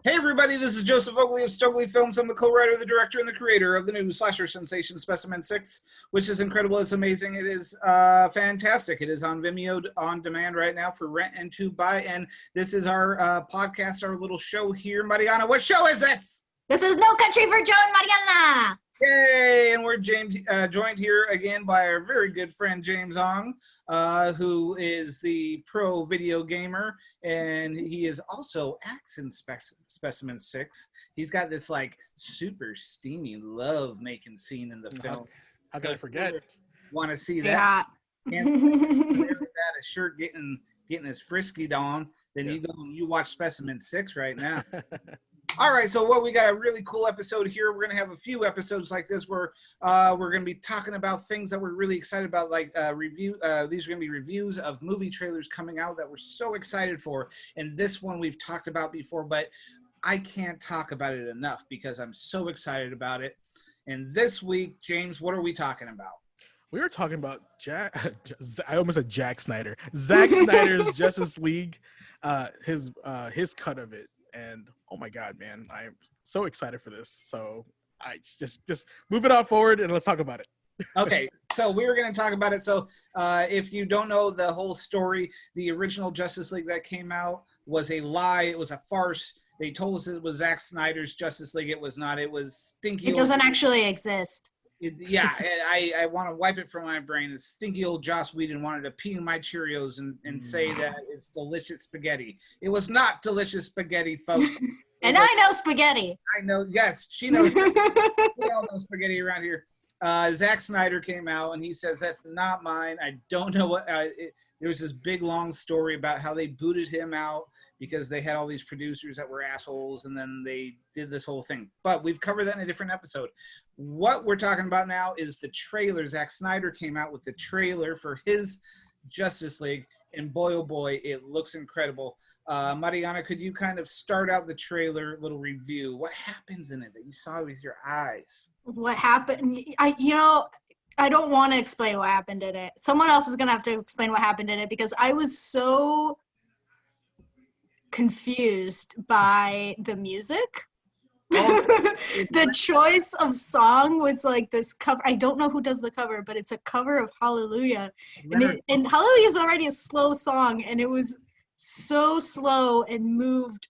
Hey everybody, this is Joseph Oakley of Stokely Films. I'm the co-writer, the director, and the creator of the new slasher sensation Specimen 6, which is incredible. It's amazing. It is fantastic. It is on Vimeo on demand right now for rent and to buy. And this is our podcast, our little show here. Mariana, what show is this? This is No Country for Joe and Mariana. Yay! And we're joined here again by our very good friend James Ong, who is the pro video gamer, and he is also acts in Specimen 6. He's got this like super steamy love making scene in the film. How could I forget? Want to see that? Yeah. That a shirt getting his frisky on, then you go and you watch Specimen 6 right now. All right, so we got a really cool episode here. We're going to have a few episodes like this where we're going to be talking about things that we're really excited about, like these are going to be reviews of movie trailers coming out that we're so excited for. And this one we've talked about before, but I can't talk about it enough because I'm so excited about it. And this week, James, what are we talking about? We were talking about I almost said Jack Snyder. Zack Snyder's Justice League, his cut of it. And oh my God, man, I am so excited for this. So I just move it on forward and let's talk about it. Okay, so we were going to talk about it. So if you don't know the whole story, the original Justice League that came out was a lie. It was a farce. They told us it was Zack Snyder's Justice League. It was not. It was stinky. It doesn't actually exist. I want to wipe it from my brain. It's stinky old Joss Whedon wanted to pee in my Cheerios and say that it's delicious spaghetti. It was not delicious spaghetti, folks. And I know spaghetti. I know. Yes, she knows. We all know spaghetti around here. Zack Snyder came out and he says, that's not mine. I don't know what. There was this big, long story about how they booted him out because they had all these producers that were assholes, and then they did this whole thing. But we've covered that in a different episode. What we're talking about now is the trailer. Zack Snyder came out with the trailer for his Justice League, and boy, oh boy, it looks incredible. Mariana, could you kind of start out the trailer little review? What happens in it that you saw with your eyes? What happened? I don't want to explain what happened in it. Someone else is going to have to explain what happened in it because I was so confused by the music. The choice of song was like this cover. I don't know who does the cover, but it's a cover of Hallelujah. And Hallelujah is already a slow song, and it was so slow and moved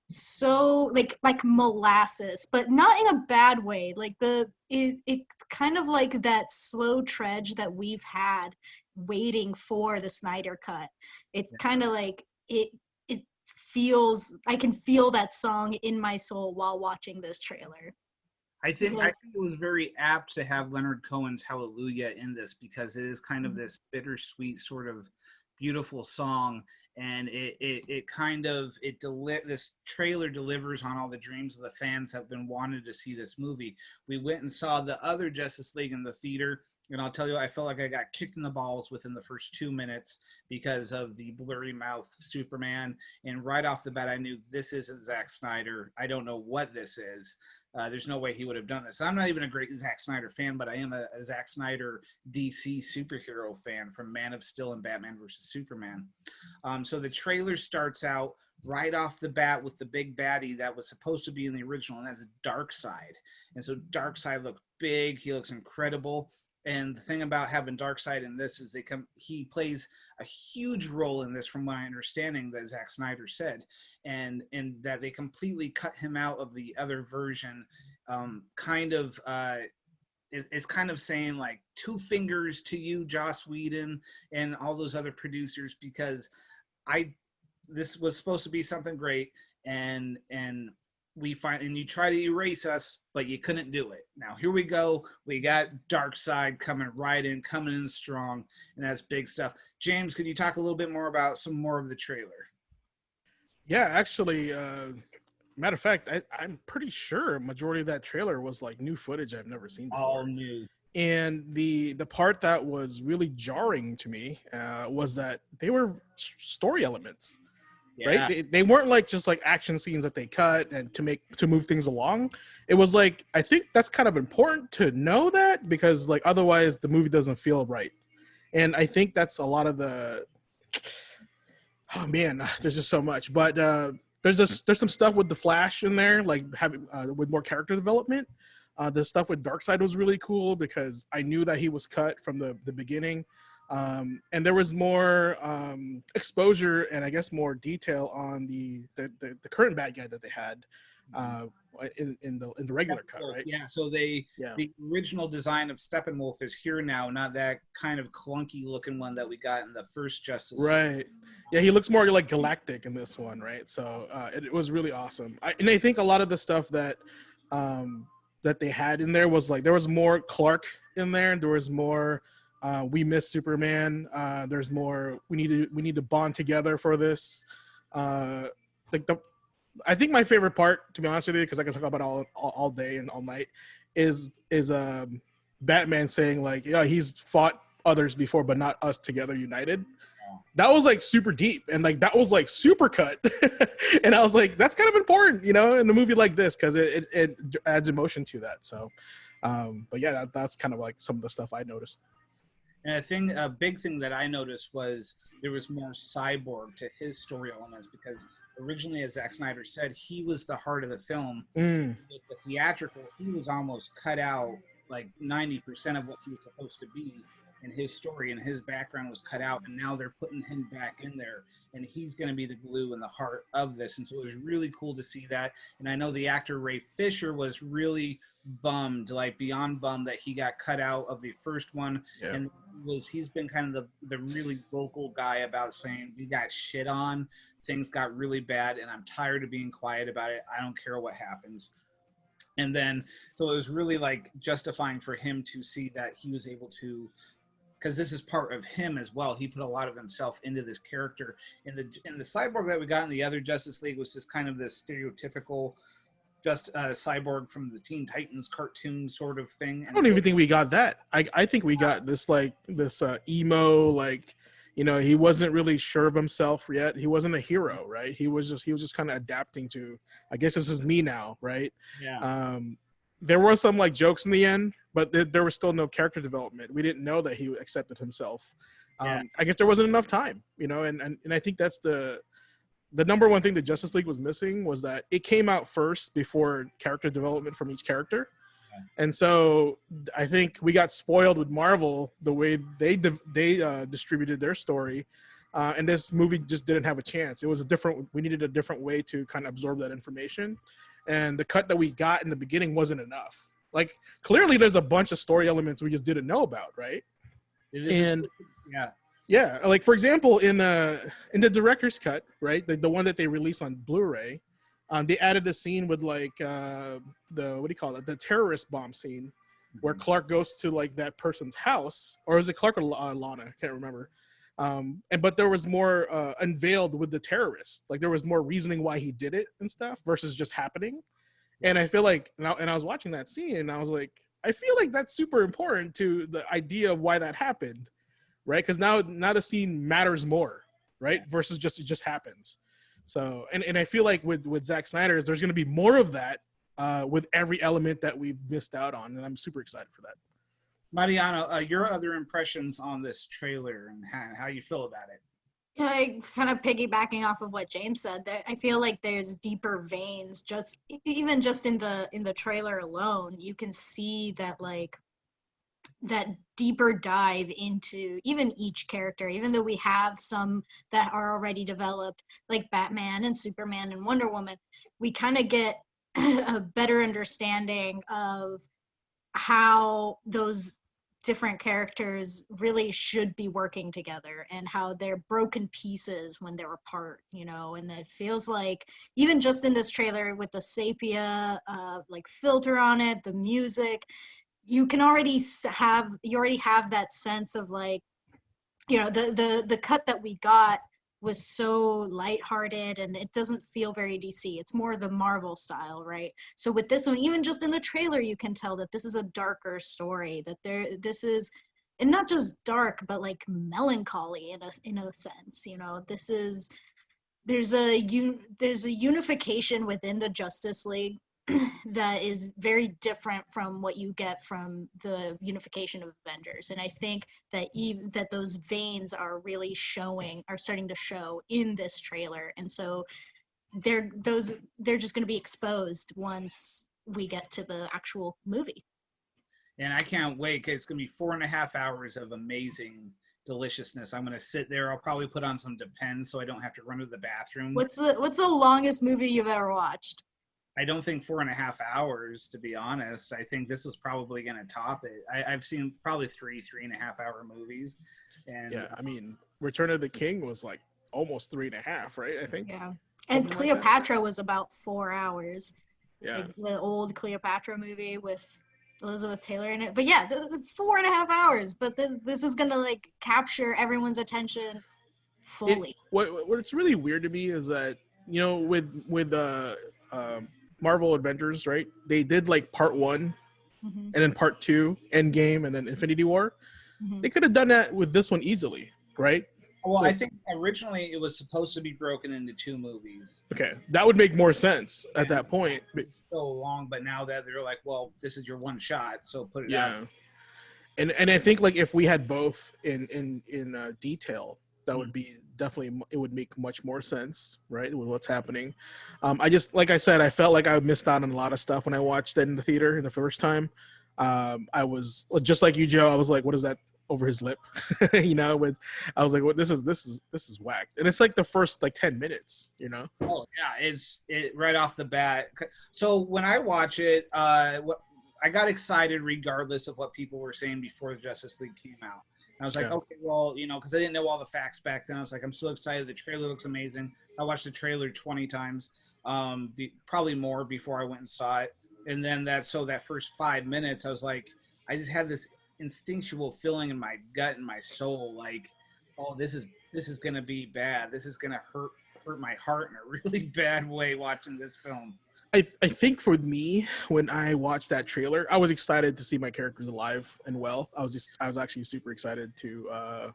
so like molasses, but not in a bad way. Like it's kind of like that slow trudge that we've had waiting for the Snyder Cut. It's kind of like it feels, I can feel that song in my soul while watching this trailer. I think it was very apt to have Leonard Cohen's Hallelujah in this because it is kind of this bittersweet sort of beautiful song, and this trailer delivers on all the dreams of the fans that have been wanting to see this movie. We went and saw the other Justice League in the theater, and I'll tell you, I felt like I got kicked in the balls within the first 2 minutes because of the blurry mouth Superman, and right off the bat I knew this isn't Zack Snyder. I don't know what this is. There's no way he would have done this. I'm not even a great Zack Snyder fan, but I am a Zack Snyder DC superhero fan from Man of Steel and Batman vs. Superman. So the trailer starts out right off the bat with the big baddie that was supposed to be in the original, and that's Darkseid. And so Darkseid looked big. He looks incredible. And the thing about having Darkseid in this is he plays a huge role in this, from my understanding, that Zack Snyder said, and that they completely cut him out of the other version. It's kind of saying like 2 fingers to you, Joss Whedon, and all those other producers, because this was supposed to be something great, and you try to erase us, but you couldn't do it. Now here we go. We got Darkseid coming in strong, and that's big stuff. James, could you talk a little bit more about some more of the trailer? Yeah, actually, matter of fact, I'm pretty sure a majority of that trailer was like new footage I've never seen before. All new. And the part that was really jarring to me was that they were story elements. Yeah. Right? They weren't like just like action scenes that they cut and to move things along. It was like, I think that's kind of important to know that, because like otherwise the movie doesn't feel right. And I think that's a lot of the, oh man, there's just so much. But there's some stuff with the Flash in there, like having with more character development. The stuff with Darkseid was really cool because I knew that he was cut from the beginning. And there was more exposure and I guess more detail on the current bad guy that they had in the regular cut, right? Yeah. So the original design of Steppenwolf is here now, not that kind of clunky looking one that we got in the first Justice League. Right. Yeah, he looks more like galactic in this one, right? So it was really awesome. And I think a lot of the stuff that that they had in there was like there was more Clark in there, and there was more. We miss Superman. There's more. We need to bond together for this. I think my favorite part, to be honest with you, because I can talk about it all day and all night, is Batman saying like, yeah, he's fought others before, but not us together, united. That was like super deep, and like that was like super cut, and I was like, that's kind of important, in a movie like this because it adds emotion to that. So, but yeah, that's kind of like some of the stuff I noticed. And a big thing that I noticed was there was more Cyborg to his story elements because originally, as Zack Snyder said, he was the heart of the film. With the theatrical, he was almost cut out like 90% of what he was supposed to be, and his story and his background was cut out, and now they're putting him back in there, and he's going to be the glue and the heart of this. And so it was really cool to see that. And I know the actor Ray Fisher was really bummed, like beyond bummed, that he got cut out of the first one. Yeah. And he's been kind of the really vocal guy about saying we got shit on, things got really bad, and I'm tired of being quiet about it. I don't care what happens. And then so it was really like justifying for him to see that he was able to, because this is part of him as well. He put a lot of himself into this character. And the Cyborg that we got in the other Justice League was just kind of this stereotypical Cyborg from the Teen Titans cartoon sort of thing. And I don't even think we got that. I think we got this emo, like, he wasn't really sure of himself yet. He wasn't a hero, right? He was just kind of adapting to, I guess this is me now, right? Yeah. There were some like jokes in the end, but there was still no character development. We didn't know that he accepted himself. I guess there wasn't enough time, and I think that's the number one thing that Justice League was missing was that it came out first before character development from each character. And so I think we got spoiled with Marvel the way they distributed their story, and this movie just didn't have a chance. We needed a different way to kind of absorb that information, and the cut that we got in the beginning wasn't enough. Like clearly, there's a bunch of story elements we just didn't know about, right? Yeah. Like for example, in the director's cut, right, the one that they released on Blu-ray. They added a scene with like the terrorist bomb scene, where Clark goes to like that person's house, or is it Clark or Lana? I can't remember. But there was more unveiled with the terrorist. Like there was more reasoning why he did it and stuff versus just happening. And I feel like, and I was watching that scene, and I was like, I feel like that's super important to the idea of why that happened, right? Because now the scene matters more, right? Versus it just happens. So, and I feel like with Zack Snyder, there's going to be more of that with every element that we've missed out on, and I'm super excited for that. Mariano, your other impressions on this trailer and how you feel about it? Yeah, kind of piggybacking off of what James said, that I feel like there's deeper veins. Even in the trailer alone, you can see that like that deeper dive into even each character, even though we have some that are already developed, like Batman and Superman and Wonder Woman, we kind of get a better understanding of how those different characters really should be working together and how they're broken pieces when they're apart, and it feels like even just in this trailer with the sepia like filter on it, the music, you already have that sense of like, the cut that we got was so lighthearted and it doesn't feel very DC. It's more the Marvel style, right? So with this one, even just in the trailer, you can tell that this is a darker story, that this is, and not just dark, but like melancholy in a sense, there's a unification within the Justice League that is very different from what you get from the unification of Avengers. And I think that that those veins are starting to show in this trailer. And so they're just going to be exposed once we get to the actual movie. And I can't wait. It's going to be 4.5 hours of amazing deliciousness. I'm going to sit there. I'll probably put on some Depends so I don't have to run to the bathroom. What's the longest movie you've ever watched? I don't think 4.5 hours, to be honest. I think this was probably going to top it. I've seen probably 3.5 hour movies. And yeah, I mean, Return of the King was like almost 3.5, right? I think. Yeah. And Cleopatra was about 4 hours. Yeah. Like the old Cleopatra movie with Elizabeth Taylor in it. But yeah, 4.5 hours. But this is gonna like capture everyone's attention fully. What's really weird to me is that, you know, with Marvel Avengers, right? They did like part 1 and then part 2, Endgame, and then Infinity War. They could have done that with this one easily, right? Well, I think originally it was supposed to be broken into 2 movies. Okay, that would make more sense at that point. So long, but now that they're like, well, this is your one shot, so put it out. And I think like if we had both in detail, that would be definitely, it would make much more sense, right, with what's happening. I just, like I said, I felt like I missed out on a lot of stuff when I watched it in the theater the first time. I was just like you, Joe. I was like, what is that over his lip? You know, I was like, what, this is whack. And it's like the first like 10 minutes, you know? Oh yeah, it's right off the bat. So when I watch it, I got excited regardless of what people were saying before the Justice League came out. And I was like, okay, well, you know, because I didn't know all the facts back then. I was like, I'm so excited. The trailer looks amazing. I watched the trailer 20 times, probably more before I went and saw it. And then that first 5 minutes, I was like, I just had this instinctual feeling in my gut and my soul, like, oh, this is gonna be bad. This is gonna hurt my heart in a really bad way watching this film. I think for me, when I watched that trailer, I was excited to see my characters alive and well. I was actually super excited to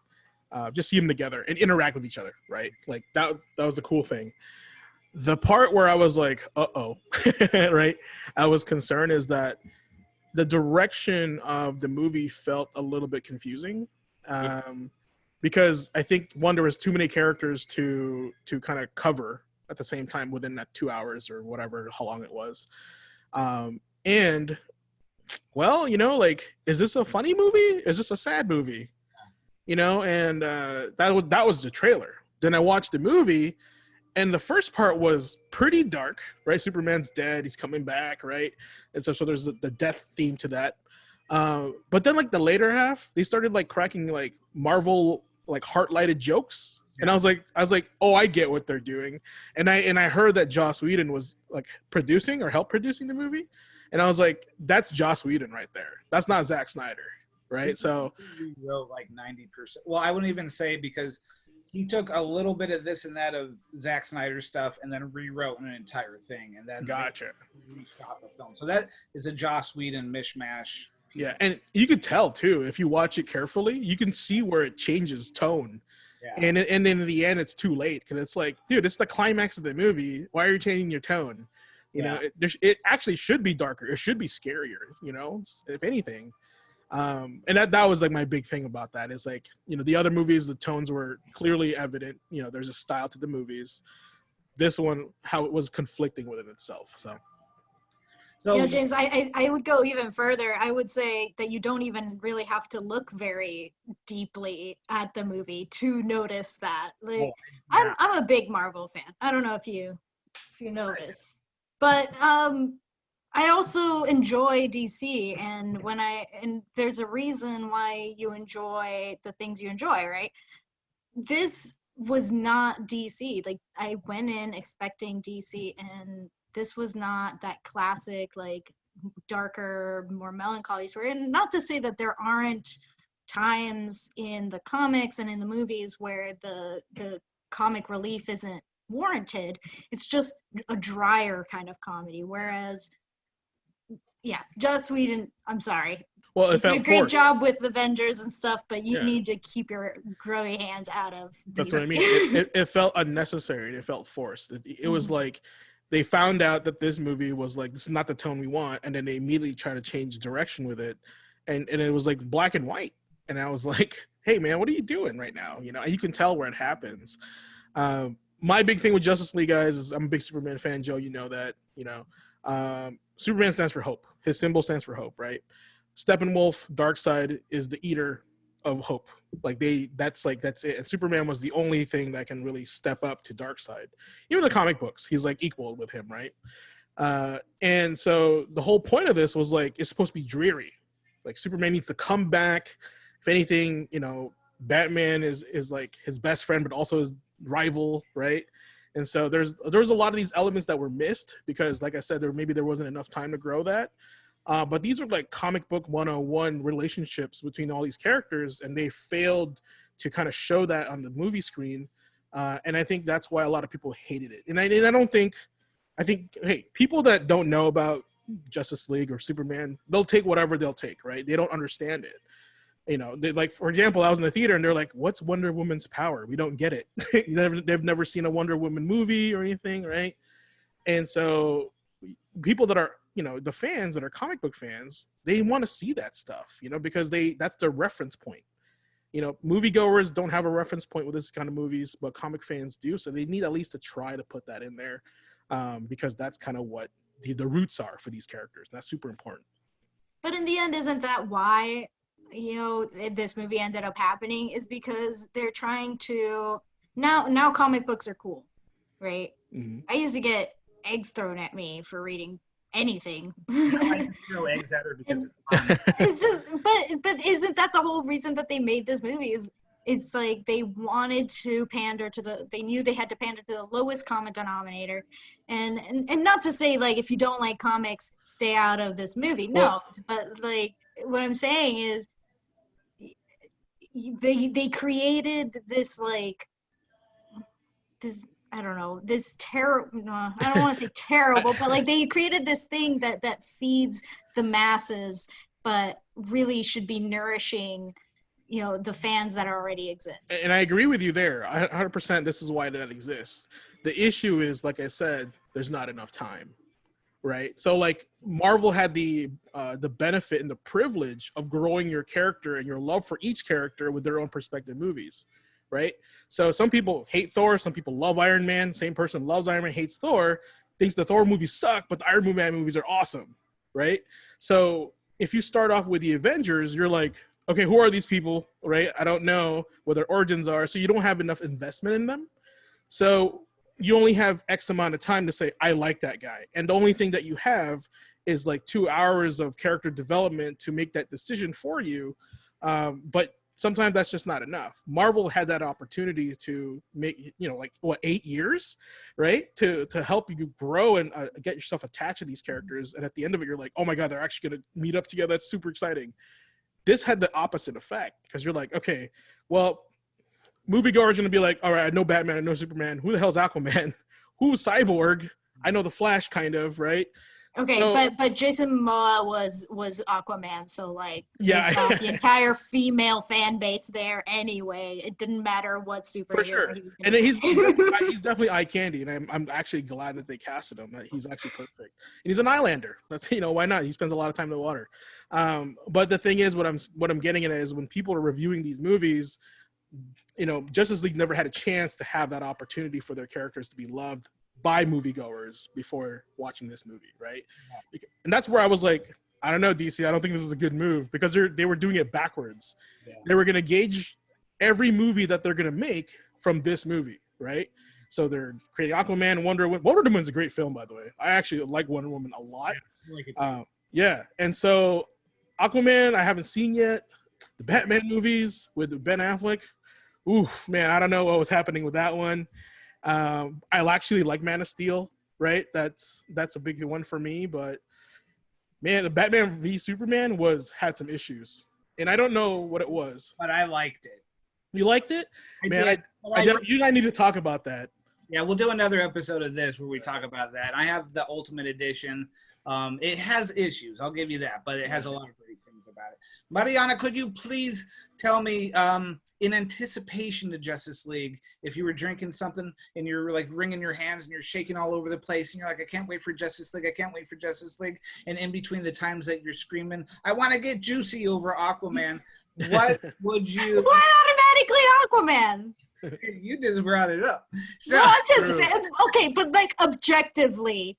just see them together and interact with each other, right? Like that was the cool thing. The part where I was like, uh-oh, right? I was concerned is that the direction of the movie felt a little bit confusing, because I think, one, there was too many characters to kind of cover at the same time within that 2 hours or whatever, how long it was. And, well, you know, like, is this a funny movie? Is this a sad movie? You know, and that was the trailer. Then I watched the movie, and the first part was pretty dark, right? Superman's dead. He's coming back, right? And so there's the death theme to that. But then, like, the later half, they started, like, cracking, like, Marvel, like, heart-lighted jokes. And I was like, oh, I get what they're doing. And I heard that Joss Whedon was, like, producing or helped producing the movie. And I was like, that's Joss Whedon right there. That's not Zack Snyder, right? So he wrote, like, 90%. Well, I wouldn't even say, because he took a little bit of this and that of Zack Snyder stuff and then rewrote an entire thing. And then gotcha. Reshot the film. So that is a Joss Whedon mishmash. Yeah, and you could tell, too, if you watch it carefully, you can see where it changes tone. Yeah. And in the end, it's too late, because it's like, dude, it's the climax of the movie. Why are you changing your tone? You know, it actually should be darker. It should be scarier, you know, if anything. And that was like my big thing about that is, like, you know, the other movies, the tones were clearly evident. You know, there's a style to the movies. This one, how it was conflicting within itself. So, you know, James, I would go even further. I would say that you don't even really have to look very deeply at the movie to notice that. Like, I'm a big Marvel fan. I don't know if you notice, but I also enjoy DC, and there's a reason why you enjoy the things you enjoy, right? This was not DC. Like, I went in expecting DC, and this was not that classic, like, darker, more melancholy story. And not to say that there aren't times in the comics and in the movies where the comic relief isn't warranted. It's just a drier kind of comedy. Whereas, yeah, Joss Whedon, I'm sorry. Well, it felt forced. Great job with Avengers and stuff, but you need to keep your grubby hands out of DC. That's what I mean. It felt unnecessary. It felt forced. It was like they found out that this movie was like, this is not the tone we want, and then they immediately try to change direction with it, and it was like black and white. And I was like, hey man, what are you doing right now? You know, you can tell where it happens. my big thing with Justice League, guys, is I'm a big Superman fan. Joe, you know that. Superman stands for hope. His symbol stands for hope, right? Steppenwolf, Darkseid, is the eater of hope. That's it. And Superman was the only thing that can really step up to Darkseid. Even the comic books, he's like equal with him, right? And so the whole point of this was like, it's supposed to be dreary. Like Superman needs to come back. If anything, Batman is like his best friend, but also his rival, right? And so there's a lot of these elements that were missed because, like I said, there wasn't enough time to grow that. But these are like comic book 101 relationships between all these characters, and they failed to kind of show that on the movie screen. And I think that's why a lot of people hated it. And I think, hey, people that don't know about Justice League or Superman, they'll take whatever they'll take, right? They don't understand it. Like, for example, I was in the theater and they're like, what's Wonder Woman's power? We don't get it. They've never seen a Wonder Woman movie or anything, right? And so people that are, the fans that are comic book fans, they want to see that stuff, because that's their reference point. Moviegoers don't have a reference point with this kind of movies, but comic fans do. So they need at least to try to put that in there because that's kind of what the roots are for these characters. That's super important. But in the end, isn't that why this movie ended up happening? Is because they're trying to now comic books are cool, right? Mm-hmm. I used to get eggs thrown at me for reading anything. I throw eggs at her because it's just but isn't that the whole reason that they made this movie? It's like they wanted to pander to they knew they had to pander to the lowest common denominator, and not to say like if you don't like comics, stay out of this movie. No, but like what I'm saying is they created this like this. I don't know, this terrible, I don't want to say terrible, but like they created this thing that feeds the masses, but really should be nourishing, the fans that already exist. And I agree with you there. 100%. This is why that exists. The issue is, like I said, there's not enough time, right? So like Marvel had the benefit and the privilege of growing your character and your love for each character with their own perspective movies. Right? So some people hate Thor, some people love Iron Man, same person loves Iron Man, hates Thor, thinks the Thor movies suck, but the Iron Man movies are awesome, right? So if you start off with the Avengers, you're like, okay, who are these people, right? I don't know what their origins are, so you don't have enough investment in them. So you only have X amount of time to say, I like that guy. And the only thing that you have is like 2 hours of character development to make that decision for you. But sometimes that's just not enough. Marvel had that opportunity to make, 8 years, right? To help you grow and get yourself attached to these characters. And at the end of it, you're like, oh my God, they're actually going to meet up together. That's super exciting. This had the opposite effect because you're like, okay, well, moviegoers going to be like, all right, I know Batman, I know Superman. Who the hell's Aquaman? Who's Cyborg? I know the Flash kind of, right? Okay, so, but Jason Momoa was Aquaman, so like the entire female fan base there anyway. It didn't matter what superhero for sure. He was and he's definitely eye candy, and I'm actually glad that they casted him. That he's actually perfect. And he's an islander. That's why not? He spends a lot of time in the water. But the thing is, what I'm getting at is when people are reviewing these movies, Justice League never had a chance to have that opportunity for their characters to be loved by moviegoers before watching this movie, right? And that's where I was like, I don't know, DC, I don't think this is a good move because they were doing it backwards. Yeah. They were going to gauge every movie that they're going to make from this movie, right? So they're creating Aquaman and Wonder Woman. Wonder Woman's a great film, by the way. I actually like Wonder Woman a lot. Yeah, I like it too. Yeah, and so Aquaman, I haven't seen yet. The Batman movies with Ben Affleck. Oof, man, I don't know what was happening with that one. I actually like Man of Steel, right? That's a big one for me, but man, the Batman v Superman had some issues, and I don't know what it was. But I liked it. You liked it? You and I need to talk about that. Yeah, we'll do another episode of this where we talk about that. I have the Ultimate Edition. It has issues, I'll give you that, but it has a lot of great things about it. Mariana, could you please tell me, in anticipation to Justice League, if you were drinking something and you're like wringing your hands and you're shaking all over the place and you're like, I can't wait for Justice League, I can't wait for Justice League, and in between the times that you're screaming, I want to get juicy over Aquaman, what would you... Why automatically Aquaman? You just brought it up. So, No, I'm just saying. Okay, but like objectively,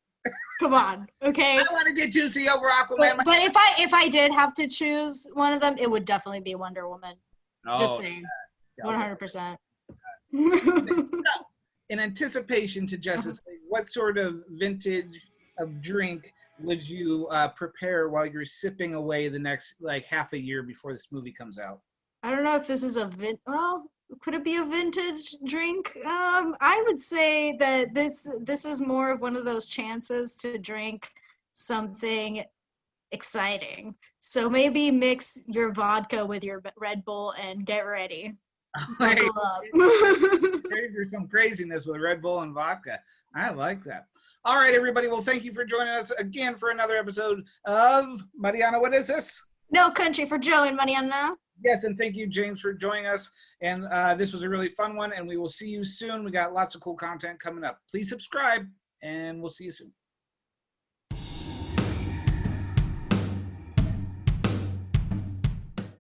come on. Okay. I want to get juicy over Aquaman. But if I did have to choose one of them, it would definitely be Wonder Woman. Just saying. 100%. In anticipation to Justice League, what sort of vintage of drink would you prepare while you're sipping away the next like half a year before this movie comes out? I don't know if this is could it be a vintage drink? I would say that this is more of one of those chances to drink something exciting. So maybe mix your vodka with your Red Bull and get ready. Buckle up. Ready for some craziness with Red Bull and vodka. I like that. All right, everybody. Well, thank you for joining us again for another episode of Mariana. What is this? No Country for Joe and Mariana. Yes, and thank you, James, for joining us. And this was a really fun one, and we will see you soon. We got lots of cool content coming up. Please subscribe, and we'll see you soon.